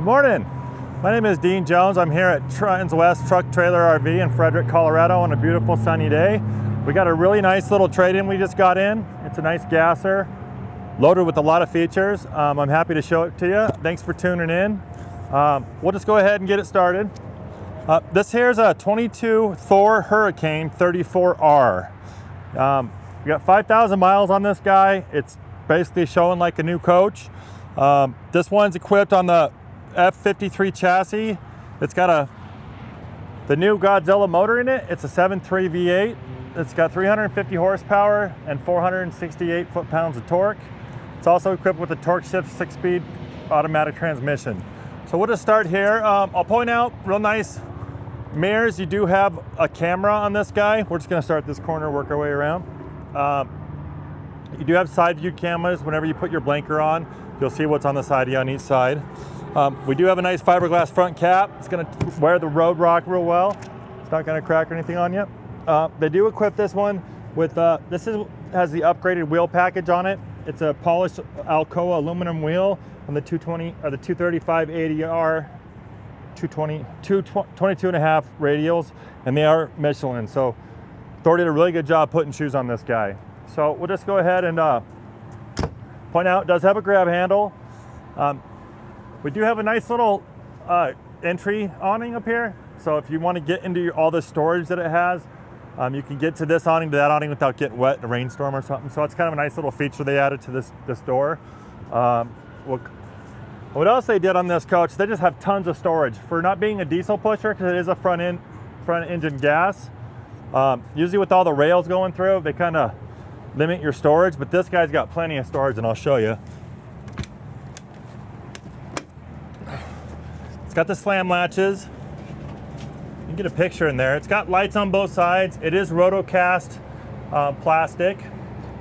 Morning. My name is Dean Jones. I'm here at Transwest Truck Trailer RV in Frederick, Colorado on a beautiful sunny day. We got a really nice little trade-in we just got in. It's a nice gasser, loaded with a lot of features. I'm happy to show it to you. Thanks for tuning in. We'll just go ahead and get it started. This here is a 22 Thor Hurricane 34R. We got 5,000 miles on this guy. It's basically showing like a new coach. This one's equipped on the F53 chassis. It's got the new Godzilla motor in it. It's a 7.3 V8. It's got 350 horsepower and 468 foot-pounds of torque. It's also equipped with a torque shift 6-speed automatic transmission. So we'll just start here. I'll point out real nice mirrors. You do have a camera on this guy. We're just gonna start this corner, work our way around. You do have side view cameras. Whenever you put your blinker on, you'll see what's on the side of you on each side. We do have a nice fiberglass front cap. It's gonna wear the road rock real well. It's not gonna crack or anything on you. They do equip this one with, has the upgraded wheel package on it. It's a polished Alcoa aluminum wheel on the 220 or the 235 80R 22.5 radials, and they are Michelin. So Thor did a really good job putting shoes on this guy. So we'll just go ahead and point out, it does have a grab handle. We do have a nice little entry awning up here. So if you want to get into all the storage that it has, you can get to this awning to that awning without getting wet in a rainstorm or something. So it's kind of a nice little feature they added to this door. What else they did on this coach, they just have tons of storage. For not being a diesel pusher, because it is a front engine gas, usually with all the rails going through, they kind of limit your storage, but this guy's got plenty of storage, and I'll show you. It's got the slam latches. You can get a picture in there. It's got lights on both sides. It is rotocast plastic,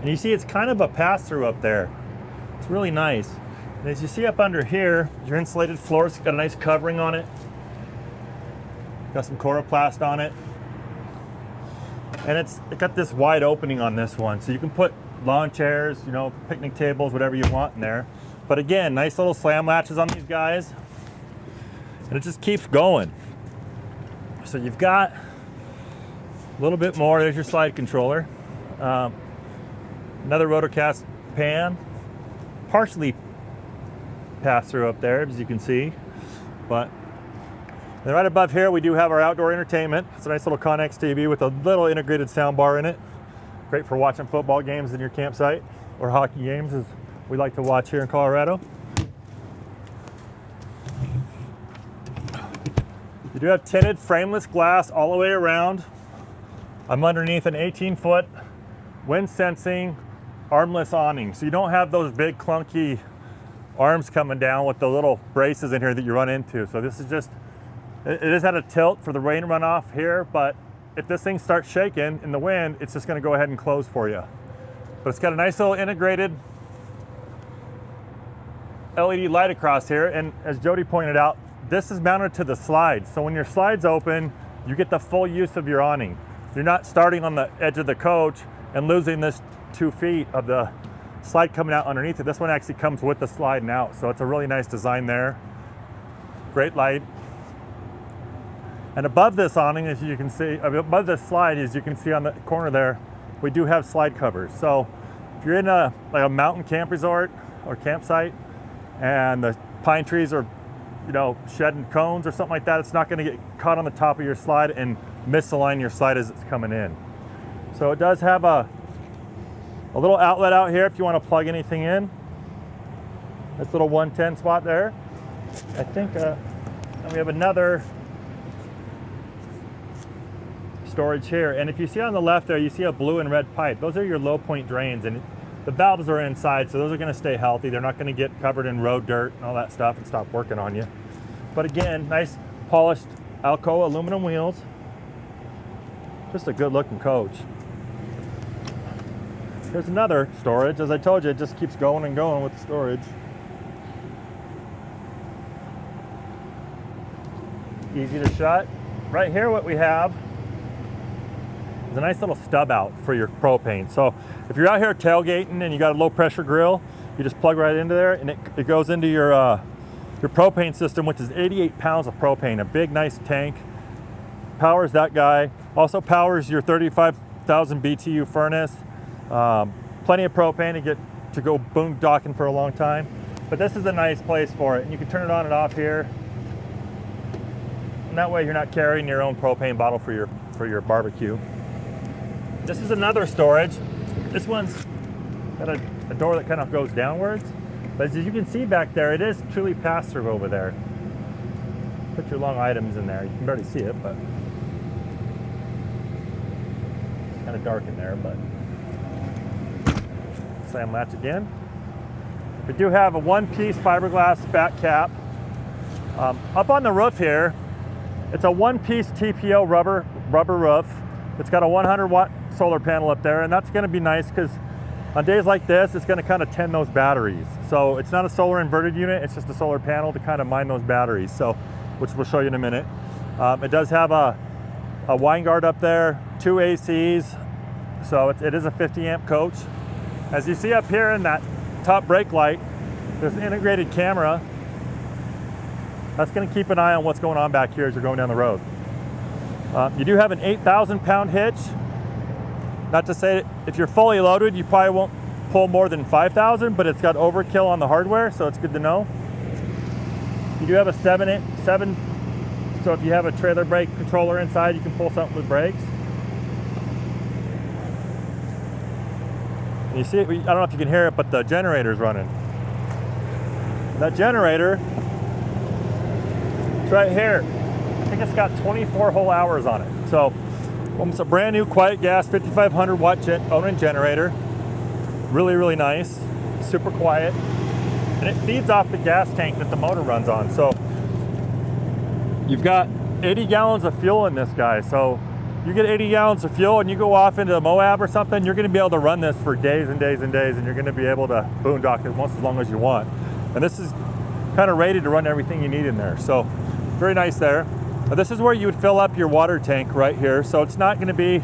and you see it's kind of a pass-through up there. It's really nice. And as you see up under here, your insulated floors got a nice covering on it. Got some Coroplast on it. And it got this wide opening on this one, so you can put lawn chairs, you know, picnic tables, whatever you want in there. But again, nice little slam latches on these guys, and it just keeps going. So you've got a little bit more. There's your slide controller. Another rotocast pan, partially pass through up there, as you can see. But then right above here, we do have our outdoor entertainment. It's a nice little Connex TV with a little integrated sound bar in it. Great for watching football games in your campsite, or hockey games, as we like to watch here in Colorado. You do have tinted frameless glass all the way around. I'm underneath an 18-foot wind sensing armless awning. So you don't have those big clunky arms coming down with the little braces in here that you run into. So this is just, it is at a tilt for the rain runoff here, but if this thing starts shaking in the wind, it's just gonna go ahead and close for you. But it's got a nice little integrated LED light across here, and as Jody pointed out, this is mounted to the slide. So when your slide's open, you get the full use of your awning. You're not starting on the edge of the coach and losing this 2 feet of the slide coming out underneath it. This one actually comes with the sliding out, so it's a really nice design there. Great light. And above this awning, as you can see, above this slide, as you can see on the corner there, we do have slide covers. So if you're in like a mountain camp resort or campsite, and the pine trees are, you know, shedding cones or something like that, it's not going to get caught on the top of your slide and misalign your slide as it's coming in. So it does have a little outlet out here if you want to plug anything in. This little 110 spot there. I think and we have another storage here. And if you see on the left there, you see a blue and red pipe. Those are your low point drains, and the valves are inside, so those are going to stay healthy. They're not going to get covered in road dirt and all that stuff and stop working on you. But again, nice polished Alcoa aluminum wheels. Just a good looking coach. Here's another storage. As I told you, it just keeps going and going with the storage. Easy to shut. Right here what we have is a nice little stub out for your propane. So if you're out here tailgating and you got a low pressure grill, you just plug right into there, and it goes into your your propane system, which is 88 pounds of propane, a big, nice tank. Powers that guy. Also powers your 35,000 BTU furnace. Plenty of propane to go boondocking for a long time. But this is a nice place for it. And you can turn it on and off here. And that way you're not carrying your own propane bottle for your barbecue. This is another storage. This one's got a door that kind of goes downwards. But as you can see back there, it is truly pass-through over there. Put your long items in there. You can barely see it, but it's kind of dark in there, but slam latch again. We do have a one-piece fiberglass back cap. Up on the roof here, it's a one-piece TPO rubber roof. It's got a 100-watt solar panel up there, and that's going to be nice because on days like this, it's going to kind of tend those batteries. So it's not a solar inverted unit, it's just a solar panel to kind of mine those batteries, so which we'll show you in a minute. It does have a wine guard up there, 2 ACs, so it is a 50 amp coach. As you see up here in that top brake light, there's an integrated camera. That's going to keep an eye on what's going on back here as you're going down the road. You do have an 8,000 pound hitch. Not to say if you're fully loaded, you probably won't pull more than 5,000, but it's got overkill on the hardware, so it's good to know. You do have a 7, so if you have a trailer brake controller inside, you can pull something with brakes. And you see, I don't know if you can hear it, but the generator's running. That generator, it's right here. I think it's got 24 whole hours on it. So it's a brand new quiet gas 5,500 watt Onan generator. Really, really nice, super quiet. And it feeds off the gas tank that the motor runs on. So you've got 80 gallons of fuel in this guy. So you get 80 gallons of fuel and you go off into Moab or something, you're gonna be able to run this for days and days and days, and you're gonna be able to boondock it once as long as you want. And this is kind of rated to run everything you need in there. So very nice there. Now this is where you would fill up your water tank right here. So it's not gonna be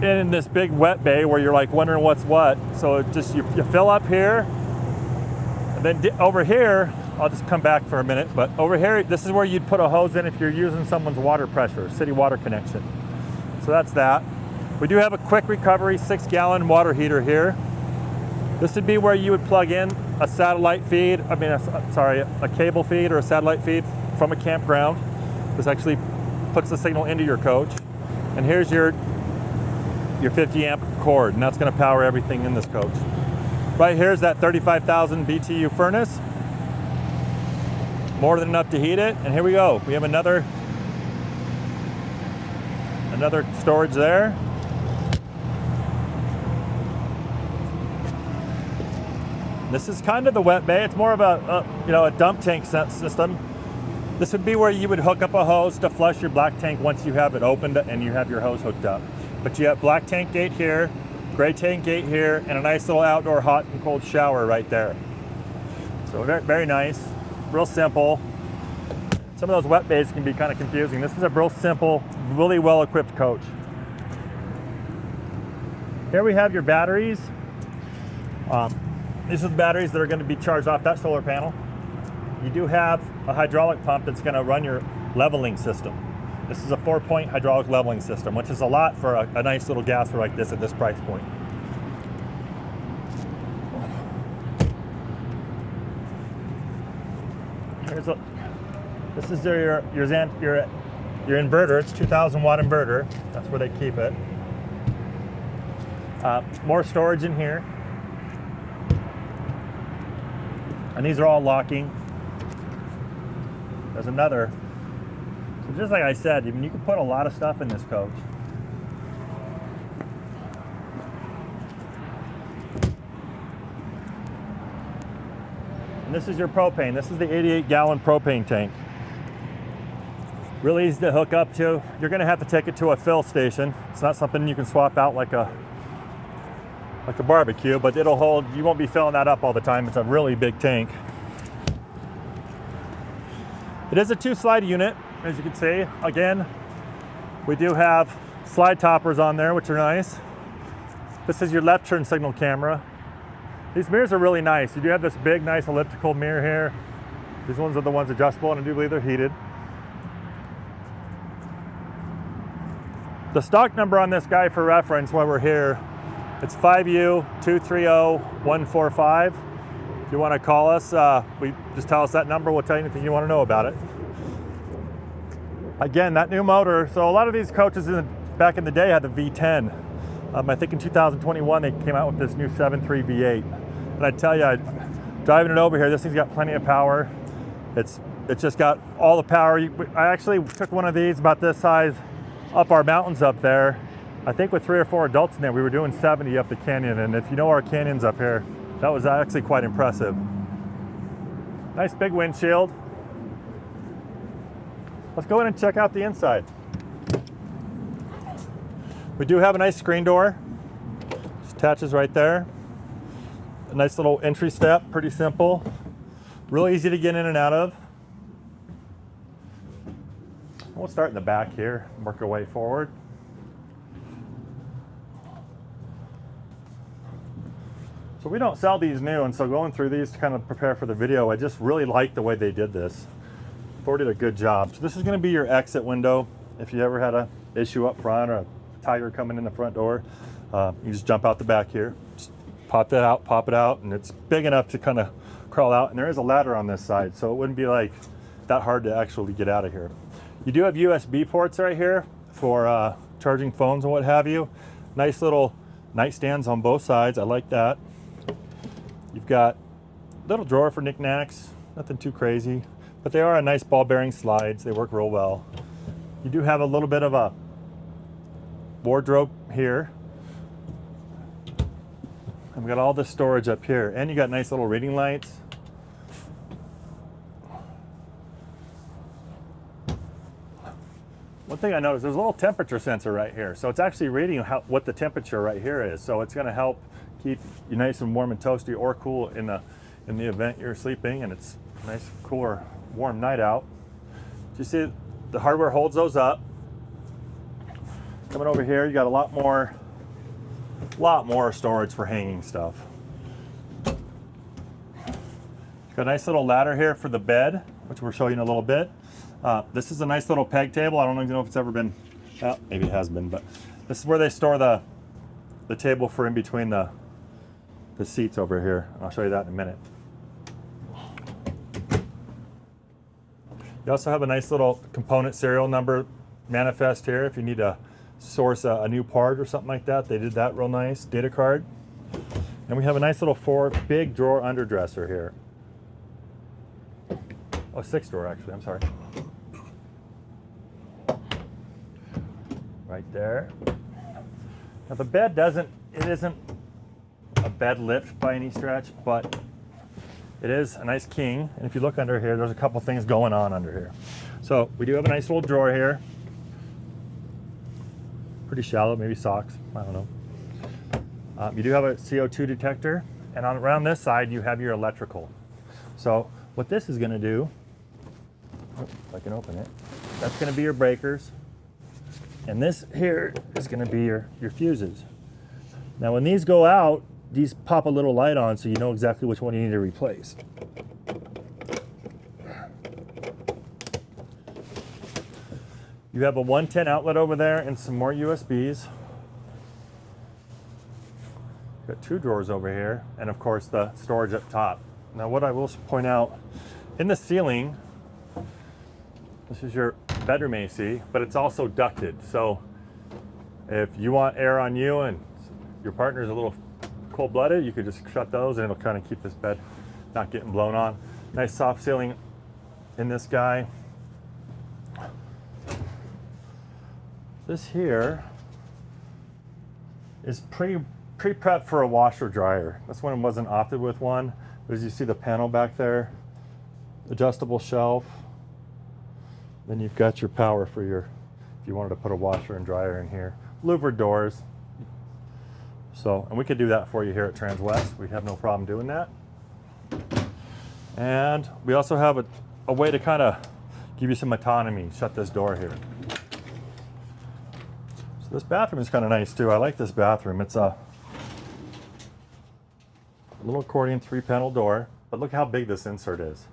in this big wet bay where you're like wondering what's what. So it just, you fill up here, and then over here, I'll just come back for a minute, but over here, this is where you'd put a hose in if you're using someone's water pressure, city water connection. So that's that. We do have a quick recovery 6-gallon water heater here. This would be where you would plug in a satellite feed, a cable feed or a satellite feed from a campground. This actually puts the signal into your coach. And here's your 50 amp cord, and that's gonna power everything in this coach. Right here's that 35,000 BTU furnace. More than enough to heat it. And here we go. We have another storage there. This is kind of the wet bay. It's more of a dump tank system. This would be where you would hook up a hose to flush your black tank once you have it opened and you have your hose hooked up. But you have black tank gate here, gray tank gate here, and a nice little outdoor hot and cold shower right there. So very, very nice, real simple. Some of those wet bays can be kind of confusing. This is a real simple, really well-equipped coach. Here we have your batteries. These are the batteries that are going to be charged off that solar panel. You do have a hydraulic pump that's going to run your leveling system. This is a 4-point hydraulic leveling system, which is a lot for a nice little gasser like this at this price point. This is your inverter. It's 2,000 watt inverter. That's where they keep it. More storage in here. And these are all locking. There's another. So just like I said, you can put a lot of stuff in this coach. And this is your propane. This is the 88-gallon propane tank. Really easy to hook up to. You're gonna have to take it to a fill station. It's not something you can swap out like a barbecue, but it'll hold, you won't be filling that up all the time. It's a really big tank. It is a 2-slide unit, as you can see. Again, we do have slide toppers on there, which are nice. This is your left turn signal camera. These mirrors are really nice. You do have this big, nice elliptical mirror here. These ones are the ones adjustable, and I do believe they're heated. The stock number on this guy for reference while we're here, it's 5U230145. If you want to call us, just tell us that number, we'll tell you anything you want to know about it. Again, that new motor, so a lot of these coaches back in the day had the V10. I think in 2021 they came out with this new 7.3 V8. And I tell you, driving it over here, this thing's got plenty of power. It's just got all the power. I actually took one of these about this size up our mountains up there. I think with 3 or 4 adults in there, we were doing 70 up the canyon. And if you know our canyons up here, that was actually quite impressive. Nice big windshield. Let's go in and check out the inside. We do have a nice screen door. Just attaches right there. A nice little entry step, pretty simple. Real easy to get in and out of. We'll start in the back here, work our way forward. So we don't sell these new, and so going through these to kind of prepare for the video, I just really like the way they did this. Thor did a good job. So this is going to be your exit window. If you ever had an issue up front or a tiger coming in the front door, you just jump out the back here. Just pop that out, pop it out, and it's big enough to kind of crawl out. And there is a ladder on this side, so it wouldn't be like that hard to actually get out of here. You do have USB ports right here for charging phones and what have you. Nice little nightstands on both sides. I like that. You've got a little drawer for knickknacks, nothing too crazy, but they are a nice ball bearing slides. They work real well. You do have a little bit of a wardrobe here. And we got all this storage up here, and you got nice little reading lights. One thing I noticed, there's a little temperature sensor right here. So it's actually reading what the temperature right here is. So it's gonna help keep you nice and warm and toasty or cool in the event you're sleeping, and it's a nice, cooler, warm night out. Do you see the hardware holds those up? Coming over here, you got a lot more storage for hanging stuff. Got a nice little ladder here for the bed, which we'll show you in a little bit. This is a nice little peg table. I don't even know if it's ever been, well, maybe it has been, but this is where they store the table for in between the seats over here. I'll show you that in a minute. You also have a nice little component serial number manifest here if you need to source a new part or something like that. They did that real nice. Data card. And we have a nice little big drawer underdresser here. Oh, 6 drawer actually, I'm sorry. Right there. Now the bed isn't a bed lift by any stretch, but it is a nice king. And if you look under here, there's a couple things going on under here. So we do have a nice little drawer here. Pretty shallow, maybe socks, I don't know. You do have a CO2 detector, and around this side you have your electrical. So what this is gonna do, if I can open it, that's gonna be your breakers. And this here is gonna be your fuses. Now when these go out, these pop a little light on so you know exactly which one you need to replace. You have a 110 outlet over there and some more USBs. Got 2 drawers over here, and of course the storage up top. Now what I will point out, in the ceiling, this is your bedroom AC, but it's also ducted. So if you want air on you and your partner's a little cold-blooded, you could just shut those and it'll kind of keep this bed not getting blown on. Nice soft ceiling in this guy. This here is pre-prepped for a washer dryer. This one wasn't opted with one. But as you see the panel back there, adjustable shelf. Then you've got your power for if you wanted to put a washer and dryer in here. Louvered doors. So, and we could do that for you here at Transwest. We'd have no problem doing that. And we also have a way to kind of give you some autonomy. Shut this door here. So this bathroom is kind of nice too. I like this bathroom. It's a little accordion 3-panel door, but look how big this insert is.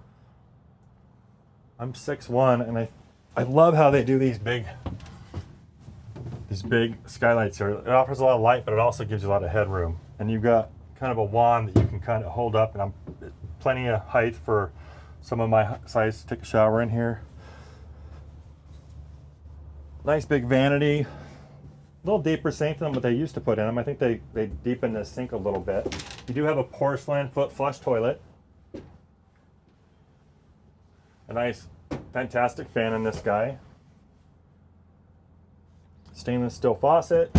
I'm 6'1", and I love how they do these big skylights here. It offers a lot of light, but it also gives you a lot of headroom. And you've got kind of a wand that you can kind of hold up, and I'm plenty of height for some of my size to take a shower in here. Nice big vanity. A little deeper sink than what they used to put in them. I think they deepened the sink a little bit. You do have a porcelain foot flush toilet. A nice, fantastic fan in this guy. Stainless steel faucet.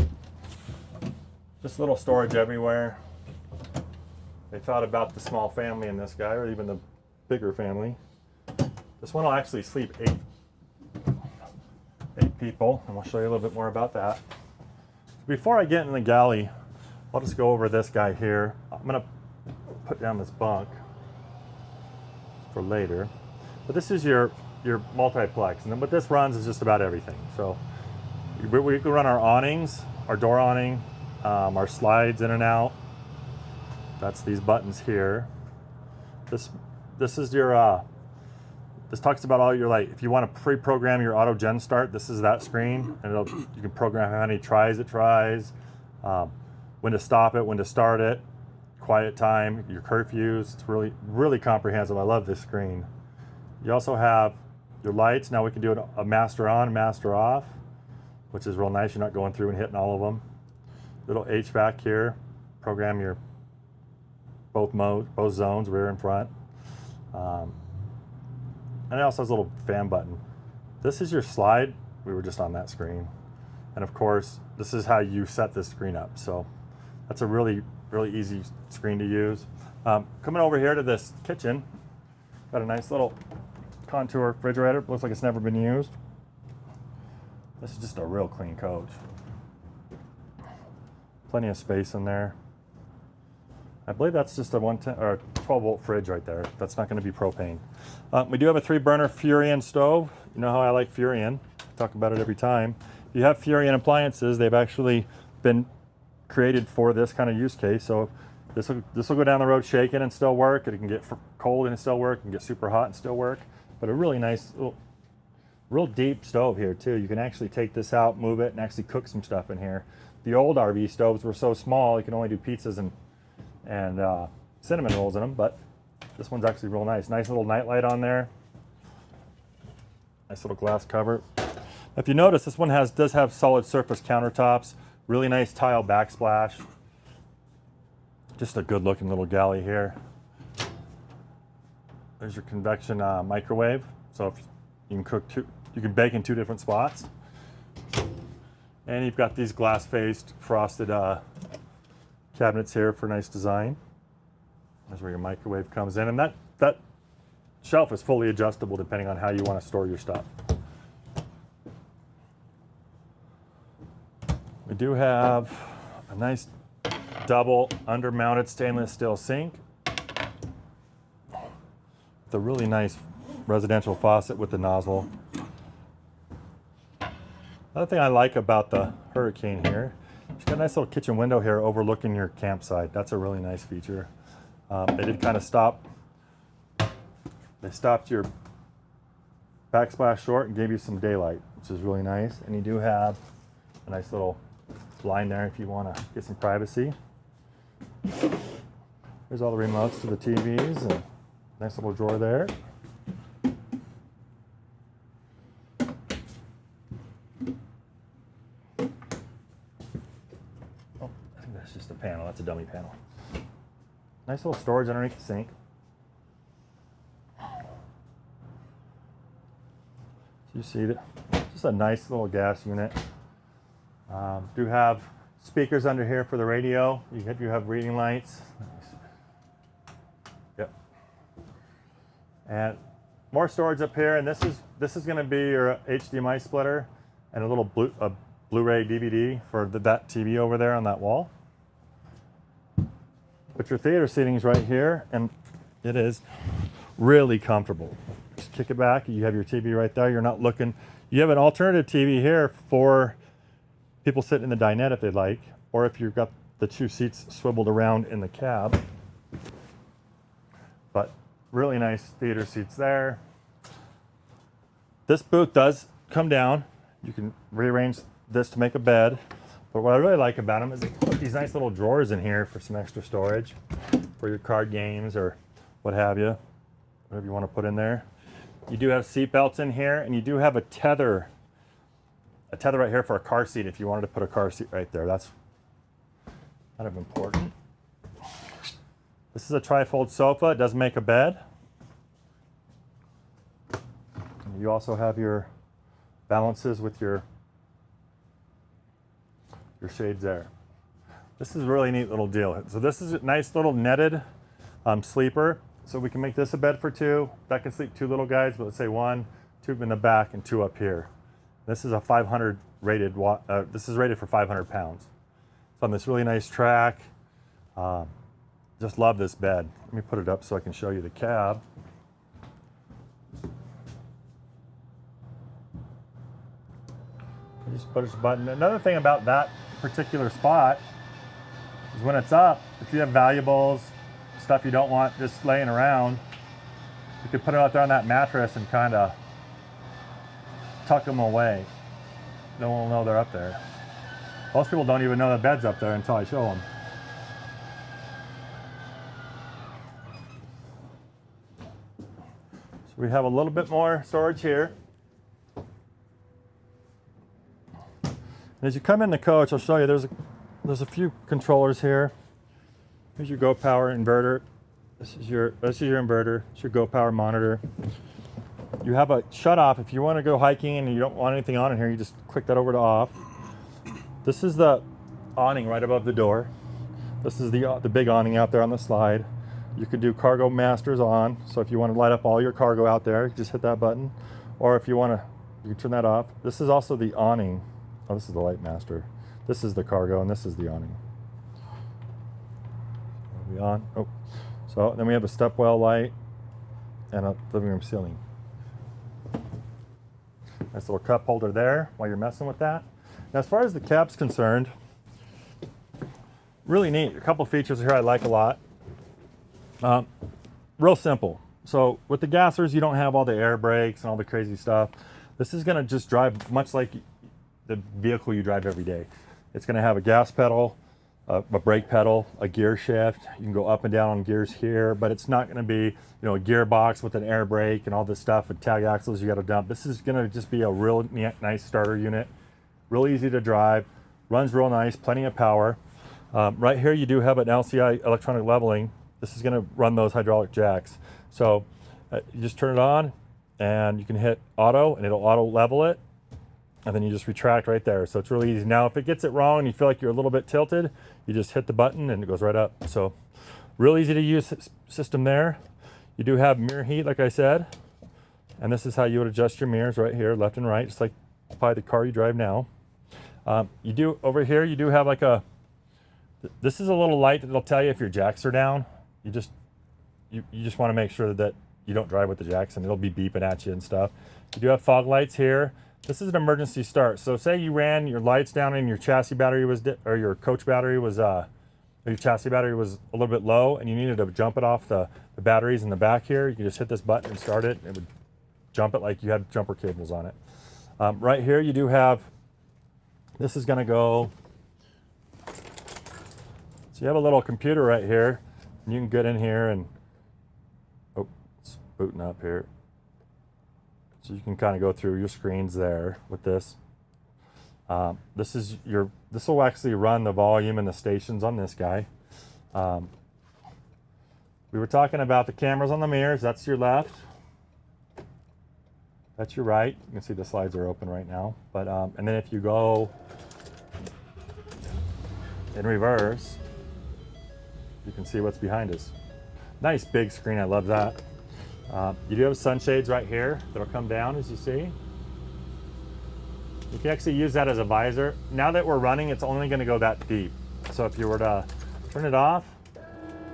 Just little storage everywhere. They thought about the small family in this guy, or even the bigger family. This one will actually sleep eight people, and we'll show you a little bit more about that. Before I get in the galley, I'll just go over this guy here. I'm gonna put down this bunk for later. But this is your multiplex, and then what this runs is just about everything. So we can run our awnings, our door awning, our slides in and out. That's these buttons here. This is your this talks about all your, like, if you want to pre-program your auto gen start, this is that screen, and you can program how many tries it tries, when to stop it, when to start it, quiet time, your curfews. It's really comprehensive. I love this screen. You also have your lights. Now we can do it a master on, master off, which is real nice. You're not going through and hitting all of them. Little HVAC here. Program your both zones, rear and front. And it also has a little fan button. This is your slide. We were just on that screen. And of course, this is how you set this screen up. So that's a really easy screen to use. Coming over here to this kitchen, got a nice little contour refrigerator. Looks like it's never been used. This is just a real clean coach. Plenty of space in there. I believe that's just a 12-volt fridge right there. That's not going to be propane. We do have a 3-burner Furrion stove. You know how I like Furrion. I talk about it every time. If you have Furrion appliances, they've actually been created for this kind of use case. So this will go down the road shaking and still work. It can get cold and still work. It can get super hot and still work. But a really nice, real deep stove here too. You can actually take this out, move it, and actually cook some stuff in here. The old RV stoves were so small you can only do pizzas and cinnamon rolls in them, but this one's actually real nice. Nice little nightlight on there. Nice little glass cover. If you notice, this one does have solid surface countertops. Really nice tile backsplash. Just a good looking little galley here. There's your convection microwave. So if you can bake in 2 different spots. And you've got these glass faced frosted cabinets here for nice design. That's where your microwave comes in, and that shelf is fully adjustable depending on how you want to store your stuff. We do have a nice double under-mounted stainless steel sink. The really nice residential faucet with the nozzle. Another thing I like about the Hurricane here, it's got a nice little kitchen window here overlooking your campsite. That's a really nice feature. They did kind of they stopped your backsplash short and gave you some daylight, which is really nice. And you do have a nice little blind there if you want to get some privacy. There's all the remotes to the TVs, and nice little drawer there. That's just a panel. That's a dummy panel. Nice little storage underneath the sink. So you see that, just a nice little gas unit. Do have speakers under here for the radio. You have reading lights. Yep. And more storage up here. And this is going to be your HDMI splitter and a little Blu-ray DVD for that TV over there on that wall. But your theater seating is right here, and it is really comfortable. Just kick it back. You have your TV right there. You're not looking. You have an alternative TV here for people sitting in the dinette if they'd like, or if you've got the 2 seats swiveled around in the cab. But really nice theater seats there. This boot does come down. You can rearrange this to make a bed. But what I really like about them is they put these nice little drawers in here for some extra storage for your card games or what have you, whatever you want to put in there. You do have seat belts in here, and you do have a tether right here for a car seat if you wanted to put a car seat right there. That's kind of important. This is a trifold sofa. It does make a bed. And you also have your balances with your shades there. This is a really neat little deal. So this is a nice little netted sleeper. So we can make this a bed for two. That can sleep two little guys, but let's say one, two in the back and two up here. This is a 500 rated, this is rated for 500 pounds. It's on this really nice track. Just love this bed. Let me put it up so I can show you the cab. You just push the button. Another thing about that particular spot is when it's up, if you have valuables, stuff you don't want just laying around, you could put it out there on that mattress and kind of tuck them away. No one will know they're up there. Most people don't even know the bed's up there until I show them. So we have a little bit more storage here. As you come in the coach, I'll show you there's a few controllers here. Here's your Go Power inverter. This is your inverter. It's your Go Power monitor. You have a shut off if you want to go hiking and you don't want anything on in here. You just click that over to off. This is the awning right above the door. This is the big awning out there on the slide. You could do cargo masters on. So if you want to light up all your cargo out there, you just hit that button. Or if you want to, you can turn that off. This is also the awning. Oh, this is the light master. This is the cargo, and this is the awning. Are we on? Oh, so then we have a stepwell light and a living room ceiling. Nice little cup holder there while you're messing with that. Now, as far as the cab's concerned, really neat. A couple features here I like a lot. Real simple. So with the gassers, you don't have all the air brakes and all the crazy stuff. This is going to just drive much like the vehicle you drive every day. It's going to have a gas pedal, a brake pedal, a gear shift. You can go up and down on gears here, but it's not going to be, a gearbox with an air brake and all this stuff with tag axles you got to dump. This is going to just be a real nice starter unit, real easy to drive, runs real nice, plenty of power. Right here you do have an LCI electronic leveling. This is going to run those hydraulic jacks. So you just turn it on and you can hit auto and it'll auto level it. And then you just retract right there. So it's really easy. Now, if it gets it wrong and you feel like you're a little bit tilted, you just hit the button and it goes right up. So real easy to use system there. You do have mirror heat, like I said. And this is how you would adjust your mirrors right here, left and right, just like probably the car you drive now. You do, over here, you do have like this is a little light that'll tell you if your jacks are down. You just want to make sure that you don't drive with the jacks and it'll be beeping at you and stuff. You do have fog lights here. This is an emergency start. So say you ran your lights down and your chassis battery was, or your coach battery was, or your chassis battery was a little bit low and you needed to jump it off the batteries in the back here. You can just hit this button and start it. And it would jump it like you had jumper cables on it. Right here you do have, this is going to go, so you have a little computer right here and you can get in here and, oh, it's booting up here. So you can kind of go through your screens there with this. This will actually run the volume and the stations on this guy. We were talking about the cameras on the mirrors. That's your left. That's your right. You can see the slides are open right now. But and then if you go in reverse, you can see what's behind us. Nice big screen. I love that. You do have sunshades right here that'll come down, as you see. You can actually use that as a visor. Now that we're running, it's only going to go that deep. So if you were to turn it off,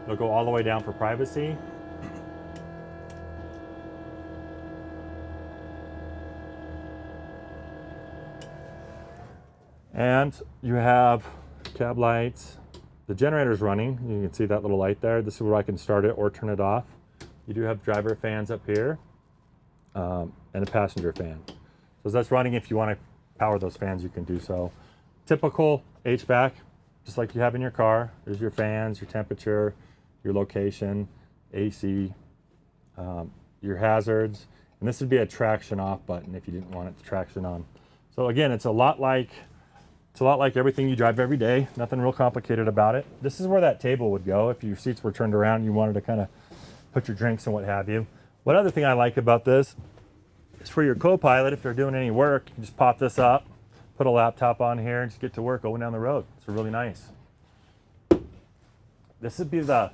it'll go all the way down for privacy. And you have cab lights. The generator's running. You can see that little light there. This is where I can start it or turn it off. You do have driver fans up here. and a passenger fan. So that's running. If you want to power those fans, you can do so. Typical HVAC, just like you have in your car. There's your fans, your temperature, your location, AC, your hazards, and this would be a traction off button if you didn't want it to traction on. So again, it's a lot like everything you drive every day. Nothing real complicated about it. This is where that table would go if your seats were turned around and you wanted to kind of put your drinks and what have you. One other thing I like about this is for your co-pilot, if they're doing any work, you can just pop this up, put a laptop on here, and just get to work going down the road. It's really nice. This would be the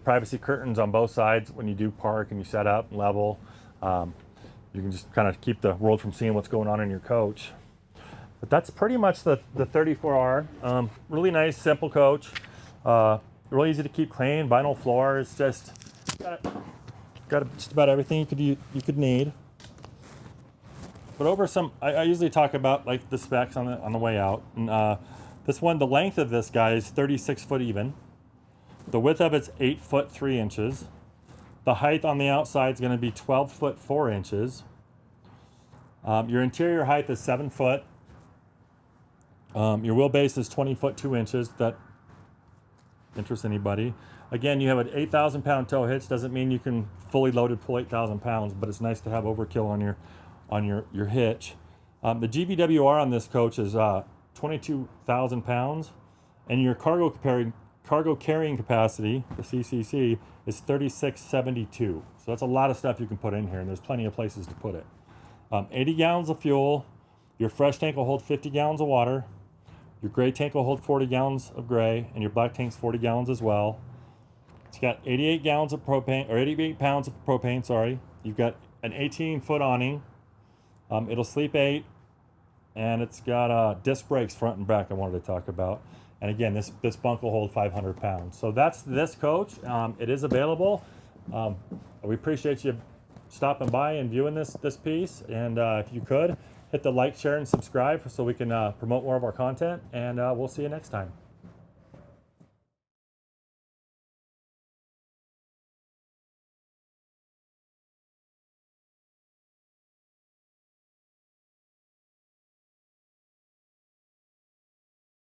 privacy curtains on both sides when you do park and you set up and level. You can just kind of keep the world from seeing what's going on in your coach. But that's pretty much the 34R. Really nice, simple coach. Really easy to keep clean. Vinyl floors. Just got just about everything you could need. But over I usually talk about like the specs on the way out. And, this one, the length of this guy is 36 foot even. The width of it's 8 foot 3 inches. The height on the outside is going to be 12 foot 4 inches. Your interior height is 7 foot. Your wheelbase is 20 foot 2 inches. That interests anybody. Again, you have an 8,000 pound tow hitch. Doesn't mean you can fully loaded pull 8,000 pounds, but it's nice to have overkill on your hitch. The GVWR on this coach is 22,000 pounds, and your cargo carrying capacity, the CCC, is 3672. So that's a lot of stuff you can put in here, and there's plenty of places to put it. 80 gallons of fuel. Your fresh tank will hold 50 gallons of water. Your gray tank will hold 40 gallons of gray, and your black tank's 40 gallons as well. It's got 88 gallons of propane, or 88 pounds of propane, sorry. You've got an 18-foot awning. It'll sleep 8, and it's got disc brakes front and back I wanted to talk about. And again, this bunk will hold 500 pounds. So that's this coach. It is available. We appreciate you stopping by and viewing this piece. And if you could, hit the like, share, and subscribe so we can promote more of our content. And we'll see you next time.